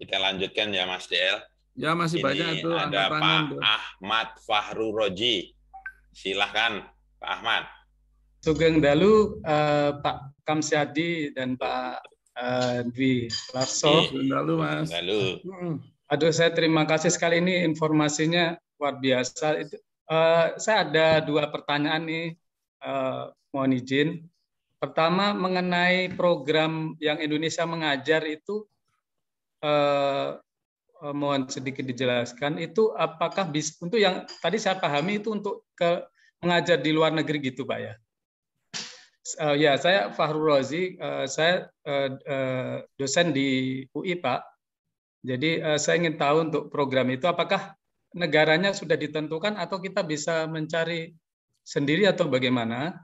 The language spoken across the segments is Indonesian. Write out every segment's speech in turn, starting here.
Kita lanjutkan ya Mas DL. Ya, masih banyak Ini itu angkat ada tangan. Pak Ahmad Fahru Roji. Silahkan Pak Ahmad. Sugeng Dalu, Pak Kamsyadi dan Pak Dwi Larso. Sugeng Dalu, Mas. Dalu. Aduh, saya terima kasih sekali, ini informasinya luar biasa. Saya ada 2 pertanyaan nih, mohon izin. Pertama, mengenai program yang Indonesia Mengajar itu, mohon sedikit dijelaskan, itu apakah bisa, untuk yang tadi saya pahami itu untuk mengajar di luar negeri gitu Pak ya? Ya, saya Fahru Rozi, saya dosen di UI Pak. Jadi saya ingin tahu untuk program itu apakah negaranya sudah ditentukan atau kita bisa mencari sendiri atau bagaimana?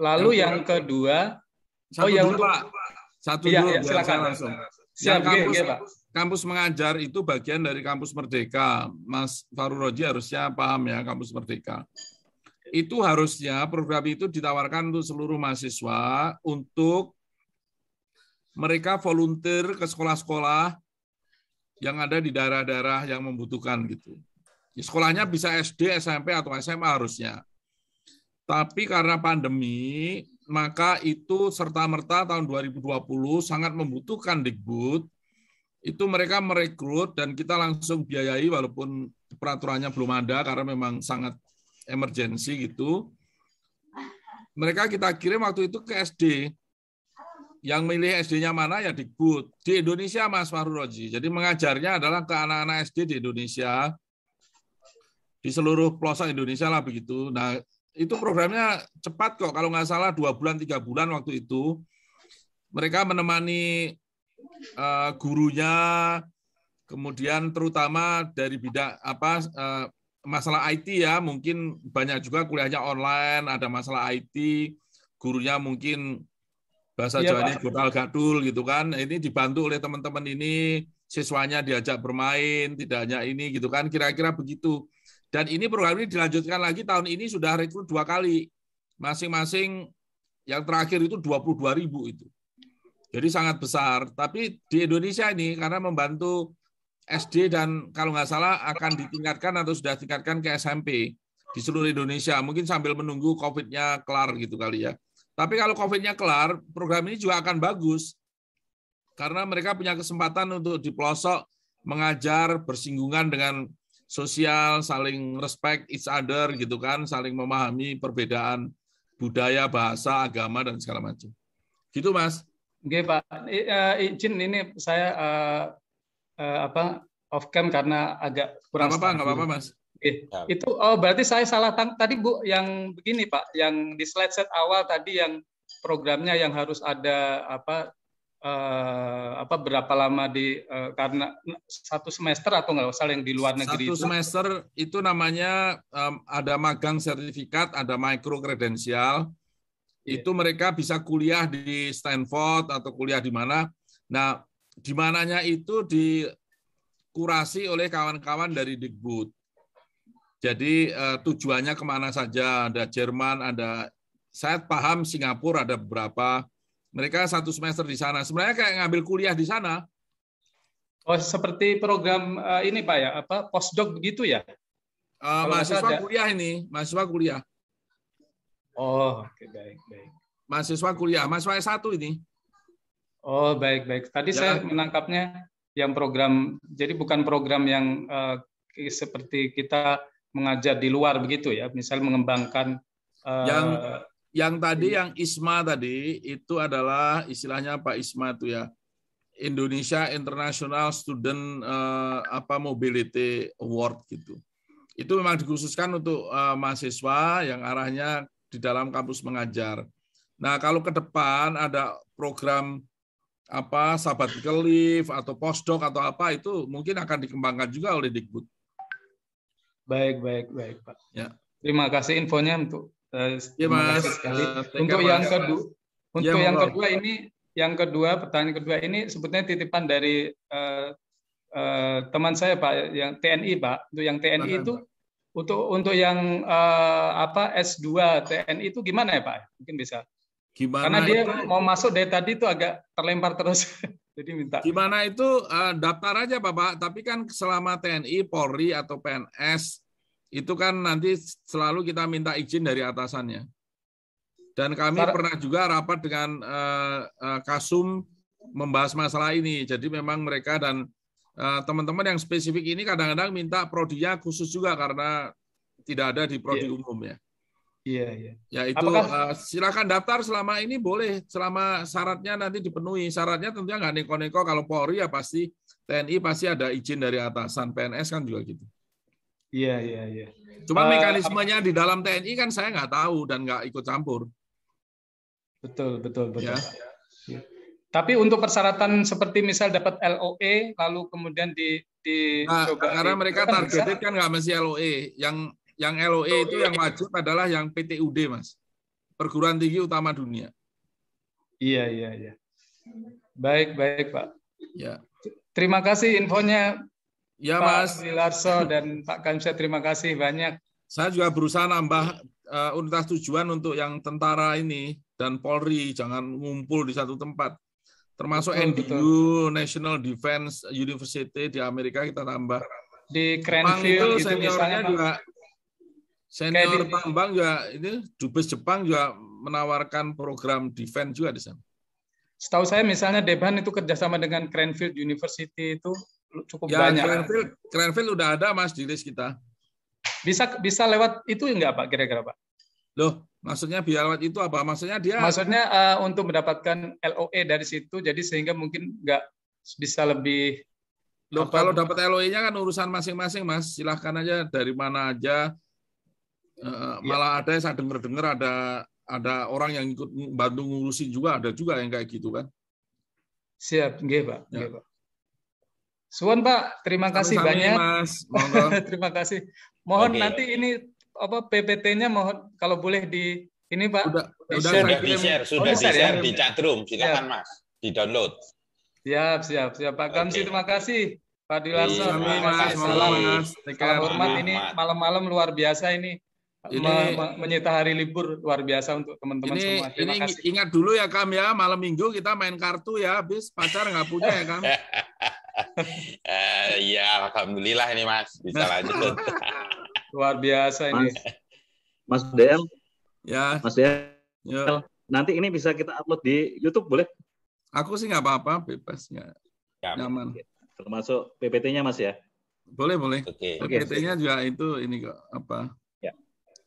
Lalu yang kedua, satu dulu Pak. Satu dulu, ya, silakan langsung. Siap, Pak. Kampus Mengajar itu bagian dari Kampus Merdeka. Mas Fahru Roji harusnya paham ya, Kampus Merdeka. Itu harusnya program itu ditawarkan untuk seluruh mahasiswa untuk mereka volunteer ke sekolah-sekolah yang ada di daerah-daerah yang membutuhkan gitu. Sekolahnya bisa SD, SMP atau SMA harusnya. Tapi karena pandemi, maka itu serta-merta tahun 2020 sangat membutuhkan Dikbud. Itu mereka merekrut dan kita langsung biayai walaupun peraturannya belum ada karena memang sangat emergensi gitu. Mereka kita kirim waktu itu ke SD. Yang milih SD-nya mana ya Dikbud. Di Indonesia Mas Fahru Roji. Jadi mengajarnya adalah ke anak-anak SD di Indonesia. Di seluruh pelosok Indonesia lah begitu. Nah, itu programnya cepat kok. Kalau nggak salah 2 bulan, 3 bulan waktu itu. Mereka menemani gurunya, kemudian terutama dari bidang masalah IT ya, mungkin banyak juga kuliahnya online, ada masalah IT, gurunya mungkin bahasa Jawanya godal-gadul gitu kan. Ini dibantu oleh teman-teman ini, siswanya diajak bermain, tidak hanya ini gitu kan, kira-kira begitu. Dan ini program ini dilanjutkan lagi tahun ini sudah rekrut 2 kali. Masing-masing yang terakhir itu 22.000 itu. Jadi sangat besar. Tapi di Indonesia ini karena membantu SD dan kalau nggak salah akan ditingkatkan atau sudah tingkatkan ke SMP di seluruh Indonesia. Mungkin sambil menunggu COVID-nya kelar gitu kali ya. Tapi kalau COVID-nya kelar, program ini juga akan bagus. Karena mereka punya kesempatan untuk di pelosok mengajar bersinggungan dengan sosial, saling respect each other gitu kan, saling memahami perbedaan budaya, bahasa, agama dan segala macam. Gitu Mas. Oke Pak, izin ini saya off cam karena agak kurang. Nggak apa-apa Mas. Oke. Itu berarti saya salah tadi Bu, yang begini Pak, yang di slide set awal tadi yang programnya yang harus ada berapa lama karena 1 semester atau nggak usah yang di luar negeri 1 semester itu namanya ada magang sertifikat, ada micro kredensial. Itu mereka bisa kuliah di Stanford atau kuliah di mana. Nah, di mananya itu dikurasi oleh kawan-kawan dari Dikbud. Jadi tujuannya kemana saja, ada Jerman, ada saya paham Singapura ada beberapa. Mereka 1 semester di sana. Sebenarnya kayak ngambil kuliah di sana. Oh, seperti program ini Pak ya, postdoc begitu ya? Mahasiswa kuliah ini, mahasiswa kuliah. Oh, oke, baik. Mahasiswa kuliah, mahasiswa S1 ini. Oh, baik. Tadi saya menangkapnya yang program, jadi bukan program yang seperti kita mengajar di luar begitu ya, misal mengembangkan yang tadi yang ISMA tadi itu adalah istilahnya Pak ISMA itu ya, Indonesia International Student Mobility Award gitu. Itu memang dikhususkan untuk mahasiswa yang arahnya di dalam kampus mengajar. Nah, kalau ke depan ada program sabbatical leave atau postdoc atau apa itu mungkin akan dikembangkan juga oleh Dikbud. Baik Pak. Ya. Terima kasih infonya untuk terima kasih sekali. Yang kedua, pertanyaan kedua ini sebetulnya titipan dari teman saya Pak, yang TNI Pak. Untuk yang TNI itu untuk yang S2 TNI itu gimana ya Pak? Mungkin bisa. Gimana? Karena dia mau masuk dari tadi itu agak terlempar terus. Jadi minta. Gimana itu daftar aja Bapak, tapi kan selama TNI, Polri atau PNS itu kan nanti selalu kita minta izin dari atasannya. Dan kami pernah juga rapat dengan Kasum membahas masalah ini. Jadi memang mereka dan teman-teman yang spesifik ini kadang-kadang minta prodinya khusus juga karena tidak ada di prodi umum ya. Iya, iya. Ya itu silakan daftar selama ini boleh, selama syaratnya nanti dipenuhi. Syaratnya tentunya nggak neko-neko. Kalau Polri ya pasti, TNI pasti ada izin dari atasan, PNS kan juga gitu. Iya, iya, iya. Cuma mekanismenya di dalam TNI kan saya nggak tahu dan nggak ikut campur. Betul, betul, betul. Ya. Tapi untuk persyaratan seperti misal dapat LOE, lalu kemudian coba karena mereka targeted kan nggak mesti LOE. Yang LOE itu yang wajib adalah yang PTUD, Mas. Perguruan Tinggi Utama Dunia. Iya, iya, iya. Baik, baik, Pak. Ya. Terima kasih infonya, ya, Pak Mas Wilarso dan Pak Kamsyah. Terima kasih banyak. Saya juga berusaha nambah unitas tujuan untuk yang tentara ini dan Polri, jangan ngumpul di satu tempat. Termasuk NDU, betul. National Defense University di Amerika kita tambah. Di Cranfield itu seniornya juga. Senior tambang juga ini Dubes Jepang juga menawarkan program defense juga di sana. Setahu saya misalnya Debhan itu kerjasama dengan Cranfield University itu cukup banyak. Cranfield udah ada Mas di list kita. Bisa lewat itu enggak Pak kira-kira Pak? Loh, maksudnya biar lewat itu apa? Maksudnya untuk mendapatkan LOE dari situ jadi sehingga mungkin enggak bisa lebih. Loh, kalau dapat LOE-nya kan urusan masing-masing Mas. Silahkan aja dari mana aja. Malah ada saya dengar ada orang yang ikut bantu ngurusin juga, ada juga yang kayak gitu kan. Siap, nggih Pak. Ya. Nggih, Pak. Suwun Pak, terima kasih banyak. Mas. Terima kasih. Mohon nanti ini PPT-nya mohon kalau boleh di ini Pak. Sudah di-share di chatroom, silakan Mas, di-download. Siap Pak Kamsi, terima kasih. Pak Wilarso, terima kasih. Salam hormat ini malam-malam luar biasa ini. Menyita hari libur luar biasa untuk teman-teman semua. Terima kasih. Ingat dulu ya Kam ya, malam minggu kita main kartu ya, habis pacar nggak punya ya Kam. Iya, alhamdulillah ini Mas bisa lanjut. Luar biasa ini. Mas DM. Ya. Mas DM. Ya. Nanti ini bisa kita upload di YouTube boleh? Aku sih nggak apa-apa, bebas nggak. Nyaman. Termasuk PPT-nya Mas ya? Boleh. Oke. PPT-nya juga itu ini kok apa?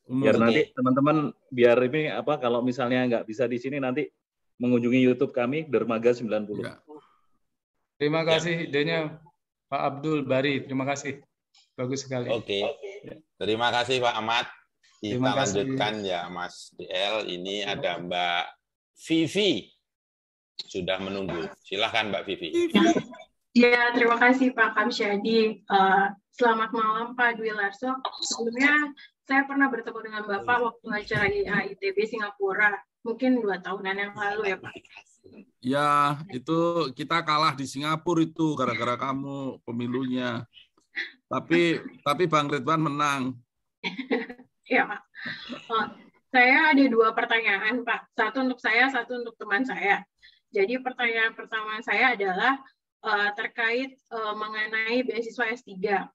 Biar nanti teman-teman ini kalau misalnya nggak bisa di sini nanti mengunjungi YouTube kami Dermaga 90. Ya. Terima kasih idenya Pak Abdul Bari. Terima kasih. Bagus sekali. Oke. Terima kasih Pak Ahmad. Kita lanjutkan ya Mas DL. Ini ada Mbak Vivi. Sudah menunggu. Silahkan Mbak Vivi. Ya, terima kasih Pak Kamsyadi. Selamat malam Pak Dwi Larso. Sebelumnya saya pernah bertemu dengan Bapak waktu acara IAITB Singapura, mungkin 2 tahunan yang lalu ya Pak. Ya, itu kita kalah di Singapura itu gara-gara kamu pemilunya. Tapi Bang Ridwan menang. Ya Pak. Saya ada 2 pertanyaan Pak. Satu untuk saya, satu untuk teman saya. Jadi pertanyaan pertama saya adalah terkait mengenai beasiswa S3.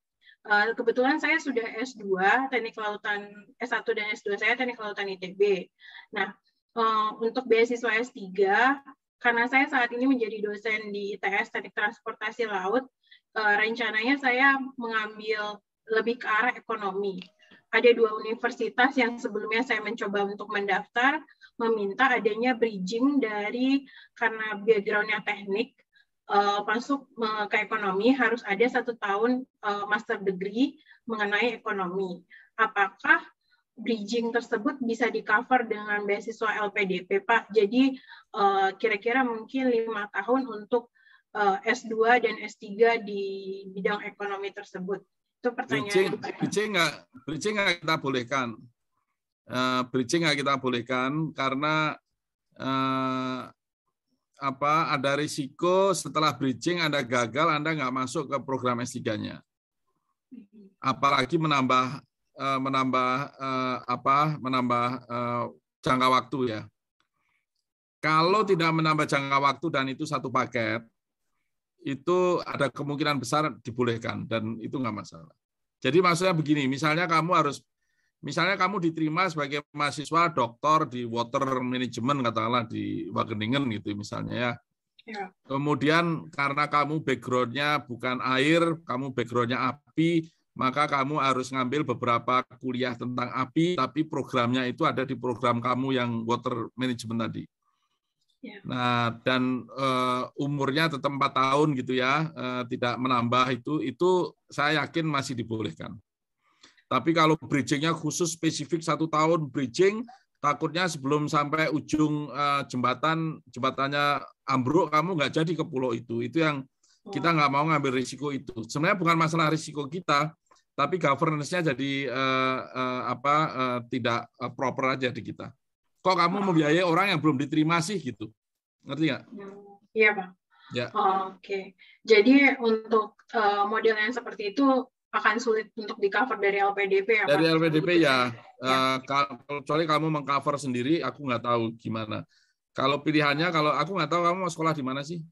Kebetulan saya sudah S2, Teknik Kelautan, S1 dan S2 saya Teknik Kelautan ITB. Nah, untuk beasiswa S3, karena saya saat ini menjadi dosen di ITS Teknik Transportasi Laut, rencananya saya mengambil lebih ke arah ekonomi. Ada 2 universitas yang sebelumnya saya mencoba untuk mendaftar, meminta adanya bridging karena background-nya teknik, masuk ke ekonomi harus ada 1 tahun master degree mengenai ekonomi. Apakah bridging tersebut bisa di-cover dengan beasiswa LPDP, Pak? Jadi kira-kira mungkin 5 tahun untuk S2 dan S3 di bidang ekonomi tersebut. Itu pertanyaan. Bridging nggak kita bolehkan. Bridging nggak kita bolehkan karena ada risiko setelah bridging Anda gagal, Anda nggak masuk ke program S3-nya. Apalagi menambah jangka waktu ya. Kalau tidak menambah jangka waktu dan itu satu paket, itu ada kemungkinan besar dibolehkan dan itu nggak masalah. Jadi maksudnya begini, misalnya kamu diterima sebagai mahasiswa doktor di water management katakanlah di Wageningen gitu misalnya ya. Ya. Kemudian karena kamu background-nya bukan air, kamu background-nya api, maka kamu harus ngambil beberapa kuliah tentang api, tapi programnya itu ada di program kamu yang water management tadi. Ya. Nah, dan umurnya tetap 4 tahun gitu ya, tidak menambah itu saya yakin masih dibolehkan. Tapi kalau bridging-nya khusus spesifik 1 tahun bridging, takutnya sebelum sampai ujung jembatannya ambruk, kamu nggak jadi ke pulau itu. Itu yang kita nggak mau ngambil risiko itu. Sebenarnya bukan masalah risiko kita, tapi governance-nya jadi tidak proper aja di kita. Kok kamu membiayai orang yang belum diterima sih gitu? Ngerti nggak? Iya, Pak. Ya. Oke. Jadi untuk model yang seperti itu akan sulit untuk di-cover dari LPDP ya, Pak? Dari LPDP ya. Kecuali kamu meng-cover sendiri, aku nggak tahu gimana. Kalau pilihannya, kalau aku nggak tahu kamu mau sekolah di mana sih?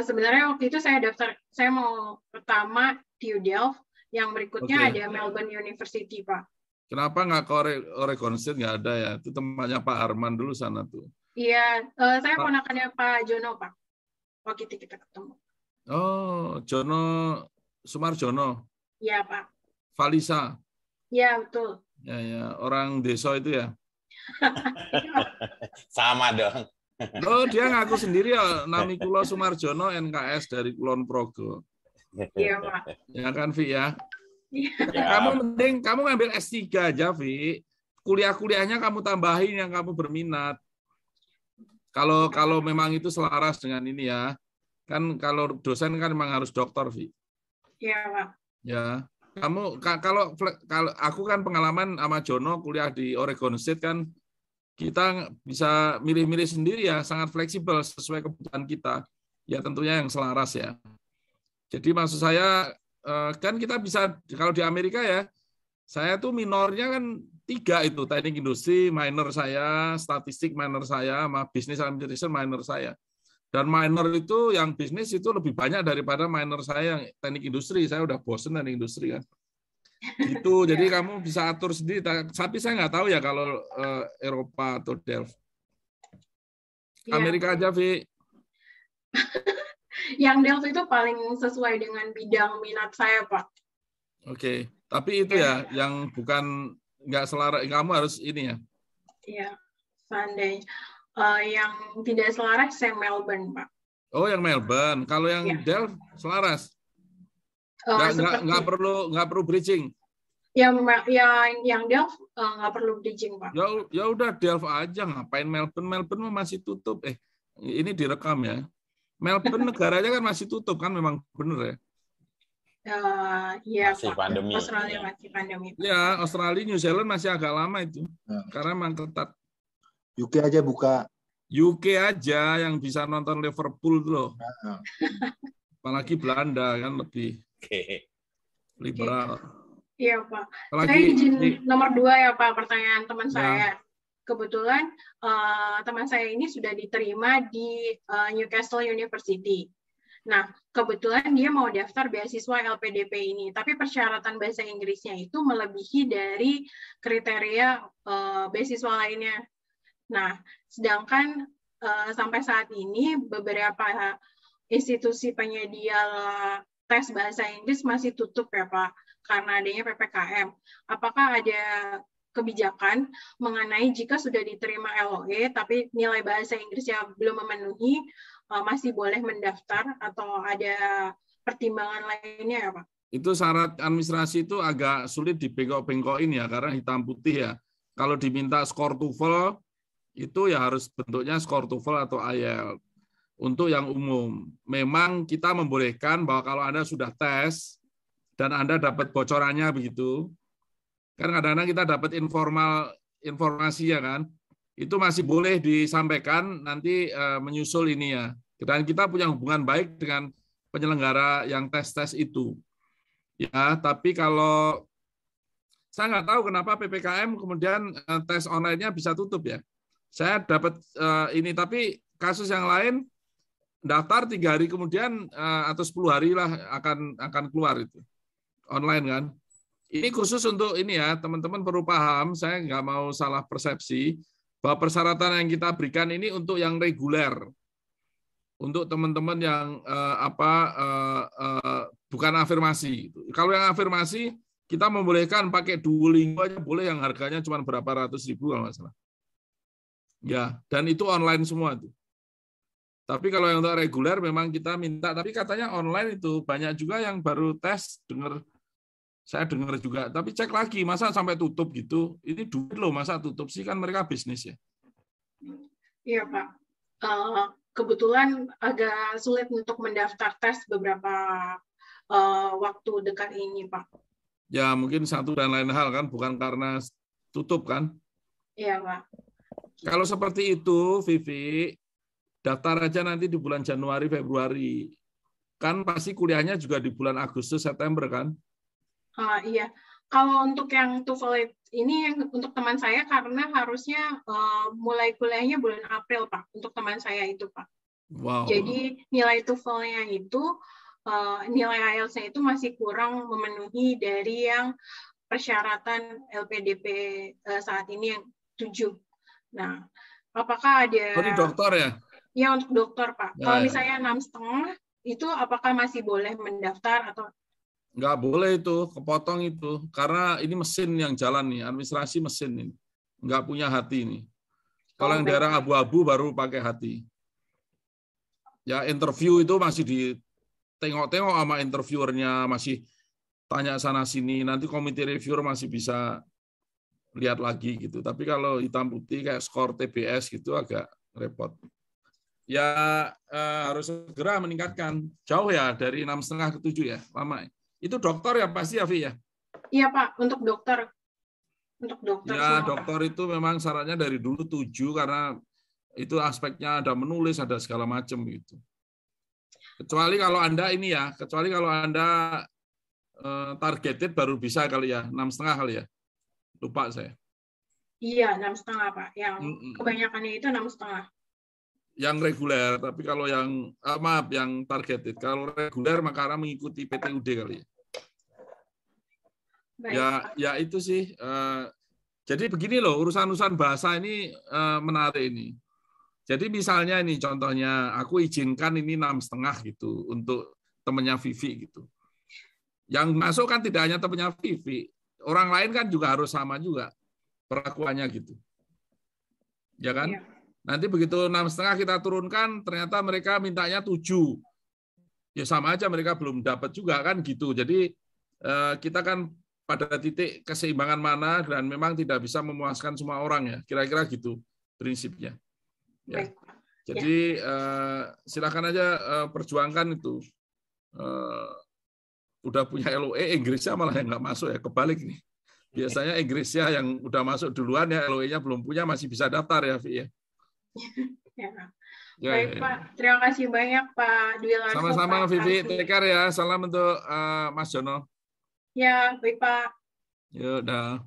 Sebenarnya waktu itu saya mau pertama di Delft, yang berikutnya ada Melbourne University, Pak. Kenapa nggak ke Oregon State? Nggak ada ya? Itu tempatnya Pak Arman dulu sana tuh. Iya, saya ponakannya Pak Jono, Pak. Waktu itu kita ketemu. Oh, Jono Sumarjono. Iya, Pak. Valisa. Iya, betul. Ya, orang desa itu ya. Sama dong. Oh, dia ngaku sendiri ya, nami kula Sumarjono NKS dari Kulon Progo. Iya, Pak. Ya kan, Vi ya? Ya. Kamu ngambil S3 aja, Vi. Kuliah-kuliahnya kamu tambahin yang kamu berminat. Kalau memang itu selaras dengan ini ya. Kan kalau dosen kan memang harus doktor, Vi. Iya, Pak. Ya. Kalau aku kan pengalaman sama Jono kuliah di Oregon State kan kita bisa milih-milih sendiri ya, sangat fleksibel sesuai kebutuhan kita. Ya tentunya yang selaras ya. Jadi maksud saya kan kita bisa kalau di Amerika ya, saya tuh minornya kan 3 itu, teknik industri minor saya, statistik minor saya, sama bisnis administration minor saya. Dan minor itu yang bisnis itu lebih banyak daripada minor saya yang teknik industri. Saya udah bosen teknik industri kan. Gitu. Jadi kamu bisa atur sendiri. Tapi saya nggak tahu ya kalau Eropa atau Delft. Amerika aja, Vi. Yang Delft itu paling sesuai dengan bidang minat saya, Pak. Oke. Tapi itu ya, yang bukan nggak selaras. Kamu harus ini ya. Iya. Seandainya. Yang tidak selaras yang Melbourne, Pak. Oh, yang Melbourne. Kalau yang Delft selaras. Nggak perlu bridging. Yang Delft nggak perlu bridging, Pak. Ya udah Delft aja, ngapain Melbourne? Melbourne masih tutup. Ini direkam ya. Melbourne negaranya kan masih tutup kan, memang bener ya. Iya, masih Pak. pandemi. Australia masih pandemi. Ya, Australia, New Zealand masih agak lama itu. Karena memang ketat. UK aja buka. UK aja yang bisa nonton Liverpool tuh loh. Apalagi Belanda kan lebih liberal. Iya, Pak. Saya izin nomor 2 ya, Pak, pertanyaan teman saya. Kebetulan teman saya ini sudah diterima di Newcastle University. Nah, kebetulan dia mau daftar beasiswa LPDP ini, tapi persyaratan bahasa Inggrisnya itu melebihi dari kriteria beasiswa lainnya. Nah, sedangkan sampai saat ini beberapa institusi penyedia tes bahasa Inggris masih tutup ya, Pak, karena adanya PPKM. Apakah ada kebijakan mengenai jika sudah diterima LOE tapi nilai bahasa Inggrisnya belum memenuhi, masih boleh mendaftar atau ada pertimbangan lainnya ya, Pak? Itu syarat administrasi itu agak sulit dibengkok-bengkokin ya, karena hitam putih ya. Kalau diminta skor TOEFL, itu ya harus bentuknya skor TOEFL atau IELTS. Untuk yang umum, memang kita membolehkan bahwa kalau Anda sudah tes dan Anda dapat bocorannya begitu, kan kadang-kadang kita dapat informasi ya kan, itu masih boleh disampaikan nanti menyusul ini ya. Dan kita punya hubungan baik dengan penyelenggara yang tes-tes itu. Ya, tapi kalau saya nggak tahu kenapa PPKM kemudian tes online-nya bisa tutup ya. Saya dapat ini, tapi kasus yang lain daftar 3 hari kemudian atau 10 hari lah akan keluar itu online kan. Ini khusus untuk ini ya, teman-teman perlu paham, saya nggak mau salah persepsi bahwa persyaratan yang kita berikan ini untuk yang reguler, untuk teman-teman yang bukan afirmasi. Kalau yang afirmasi kita membolehkan pakai Duolingo aja boleh, yang harganya cuma berapa ratus ribu kalau nggak salah. Ya, dan itu online semua tuh. Tapi kalau yang untuk reguler memang kita minta, tapi katanya online itu banyak juga yang baru tes, saya dengar juga. Tapi cek lagi, masa sampai tutup gitu? Ini duit loh, masa tutup sih, kan mereka bisnis ya. Iya Pak. Kebetulan agak sulit untuk mendaftar tes beberapa waktu dekat ini Pak. Ya mungkin satu dan lain hal kan, bukan karena tutup kan? Iya Pak. Kalau seperti itu, Vivi, daftar aja nanti di bulan Januari, Februari. Kan pasti kuliahnya juga di bulan Agustus, September kan? Iya. Kalau untuk yang TOEFL ini untuk teman saya karena harusnya mulai kuliahnya bulan April Pak. Untuk teman saya itu Pak. Wow. Jadi nilai TOEFL-nya itu nilai IELTS-nya itu masih kurang memenuhi dari yang persyaratan LPDP saat ini yang 7. Nah, apakah ada? Ini dokter ya? Ya untuk dokter Pak. Kalau misalnya 6,5 itu apakah masih boleh mendaftar atau? Nggak boleh itu, kepotong itu. Karena ini mesin yang jalan nih, administrasi mesin ini. Nggak punya hati ini. Kalau yang daerah abu-abu baru pakai hati. Ya interview itu masih ditengok-tengok sama interviewernya, masih tanya sana-sini. Nanti komite reviewer masih bisa lihat lagi gitu. Tapi kalau hitam putih kayak skor TBS gitu agak repot. Ya harus segera meningkatkan. Jauh ya dari 6,5 ke 7 ya, lama. Itu dokter ya pasti ya, Vi ya? Iya Pak, untuk dokter. Untuk dokter. Ya, dokter itu memang syaratnya dari dulu 7 karena itu aspeknya ada menulis, ada segala macam gitu. Kecuali kalau Anda ini ya, kecuali kalau Anda targeted baru bisa kali ya, 6,5 kali ya. Lupa saya. Iya, 6,5 Pak. Yang kebanyakannya itu 6,5. Yang reguler, tapi kalau yang yang targeted. Kalau reguler maka mengikuti PTUD kali ya. Baik, ya itu sih. Jadi begini loh, urusan bahasa ini menarik ini. Jadi misalnya ini contohnya, aku izinkan ini 6,5 gitu untuk temannya Vivi gitu. Yang masuk kan tidak hanya temannya Vivi, orang lain kan juga harus sama juga perlakuannya gitu. Ya kan? Ya. Nanti begitu 6,5 kita turunkan, ternyata mereka mintanya 7. Ya sama aja mereka belum dapat juga kan gitu. Jadi kita kan pada titik keseimbangan mana dan memang tidak bisa memuaskan semua orang ya. Kira-kira gitu prinsipnya. Ya. Jadi silakan aja perjuangkan itu. Udah punya LOE, Inggrisnya malah yang nggak masuk ya, kebalik nih. Biasanya Inggrisnya yang udah masuk duluan ya, LOE-nya belum punya masih bisa daftar ya, Vi ya. Baik Pak, terima kasih banyak Pak Dwi Larso. Sama-sama Vivi, take care ya. Salam untuk Mas Jono. Ya, baik Pak. Yuk, dah.